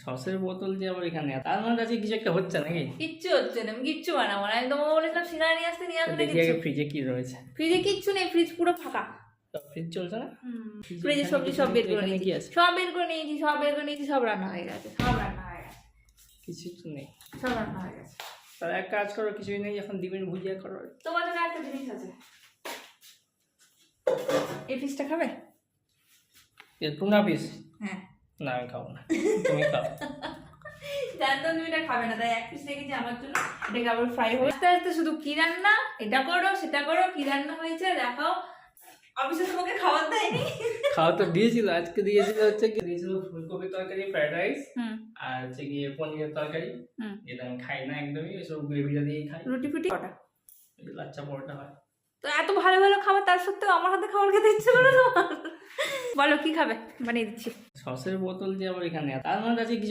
সসের বোতল যে আবার এখানে, তার মানে আজকে কিছু একটা হচ্ছে নাকি? কিচ্ছু হচ্ছে না, আমি কিচ্ছু বানাবো না। আমি তোমাকে বলেছিলাম সিঙ্গারা নিয়ে আসতে, নিয়ে আসবে দেখি কিচ্ছু। আগে ফ্রিজে কি রয়েছে। ফ্রিজে কিচ্ছু নেই, ফ্রিজ পুরো ফাঁকা। ফ্রিজ চলছে না? ফ্রিজে সবজি সব বের করে এখানে নিয়েছি, কি আছে? সব বের করে নিয়েছি, সব বের করে নিয়েছি, সব রান্না হয়ে গেছে, সব রান্না হয়ে গেছে, কিছু তো নেই। সব রান্না হয়ে গেছে। তাহলে এক কাজ করো, কিছুই নেই এখন ডিমের ভুজিয়া করো। তোমার জন্য একটা জিনিস আছে, এই পিসটা খাবে? Tuna piece? হ্যাঁ। না আমি খাবো না, তুমি খাও। জানতাম তুমি এটা খাবে না, তাই এক পিস রেখেছি আমার জন্য। এটাকে আবার ফ্রাই হবে আস্তে আস্তে। শুধু কি রান্না, এটা করো সেটা করো, কি রান্না হয়েছে দেখাও। অফিসে তোমাকে খাবার দেয়নি? খাওয়া তো দিয়েছিল, আজকে দিয়েছিল হচ্ছে কি, দিয়েছিল ফুলকপির তরকারি, ফ্রাইড রাইস, আর হচ্ছে গিয়ে পনিরের তরকারি, যেটা আমি খাই না একদমই, ওইসব গ্রেভিটা দিয়েই খাই। রুটি ফুটি কটা? লাচ্চা পরোটা হয়। তো এত ভালো ভালো খাবার, তার সত্ত্বেও আমার হাতে খাবার খেতে ইচ্ছে করে তোমার? বলো কি খাবে, বানিয়ে দিচ্ছি। সসের বোতল যে আবার এখানে, তার মানে আজকে